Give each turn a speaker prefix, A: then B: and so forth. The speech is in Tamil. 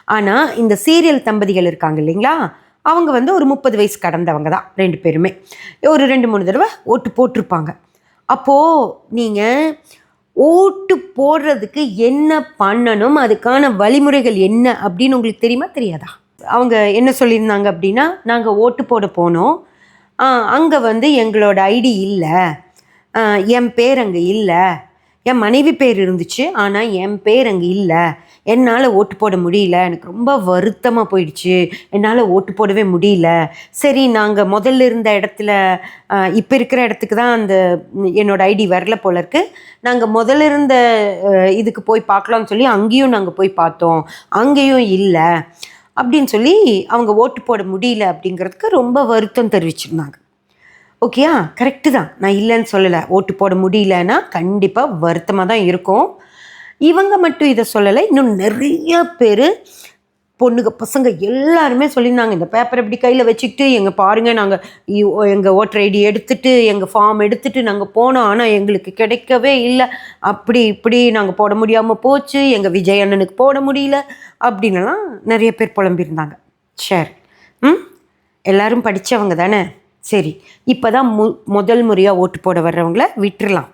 A: ஆனால் இந்த சீரியல் தம்பதிகள் இருக்காங்க இல்லைங்களா, அவங்க வந்து ஒரு 30 வயசு கடந்தவங்க தான் 2 பேருமே. ஒரு 2-3 தடவை ஓட்டு போட்டிருப்பாங்க. அப்போது நீங்கள் ஓட்டு போடுறதுக்கு என்ன பண்ணணும், அதுக்கான வழிமுறைகள் என்ன அப்படின்னு உங்களுக்கு தெரியுமா தெரியாதா? அவங்க என்ன சொல்லியிருந்தாங்க அப்படின்னா, நாங்கள் ஓட்டு போட போனோம், அங்கே வந்து எங்களோட ஐடி இல்லை, என் பேர் அங்கே இல்லை, என் மனைவி பேர் இருந்துச்சு ஆனால் என் பேர் அங்கே இல்லை, என்னால் ஓட்டு போட முடியல, எனக்கு ரொம்ப வருத்தமாக போயிடுச்சு, என்னால் ஓட்டு போடவே முடியல. சரி, நாங்கள் முதல்ல இருந்த இடத்துல இப்போ இருக்கிற இடத்துக்கு தான் அந்த என்னோடய ஐடி வரல போல இருக்கு, நாங்கள் முதல்ல இருந்த இதுக்கு போய் பார்க்கலாம்னு சொல்லி அங்கேயும் நாங்கள் போய் பார்த்தோம், அங்கேயும் இல்லை அப்படின்னு சொல்லி அவங்க ஓட்டு போட முடியல அப்படிங்கிறதுக்கு ரொம்ப வருத்தம் தெரிவிச்சிருந்தாங்க. ஓகேயா, கரெக்டு தான், நான் இல்லைன்னு சொல்லலை. ஓட்டு போட முடியலன்னா கண்டிப்பாக வருத்தமாக தான் இருக்கும். இவங்க மட்டும் இதை சொல்லலை, இன்னும் நிறைய பேர், பொண்ணுங்க பசங்க எல்லாருமே சொல்லியிருந்தாங்க. இந்த பேப்பரை இப்படி கையில் வச்சுக்கிட்டு, எங்கள் பாருங்கள், நாங்கள் எங்கள் ஓட்டர் ஐடி எடுத்துகிட்டு, எங்கள் ஃபார்ம் எடுத்துகிட்டு நாங்கள் போனோம், ஆனால் எங்களுக்கு கிடைக்கவே இல்லை, அப்படி இப்படி நாங்கள் போட முடியாமல் போச்சு, எங்கள் விஜய் அண்ணனுக்கு போட முடியல அப்படின்லாம் நிறைய பேர் புலம்பியிருந்தாங்க. சரி, எல்லோரும் படித்தவங்க தானே, சரி, இப்போ தான் முதல் முறையாக ஓட்டு போட வர்றவங்கள விட்டுறலாம்.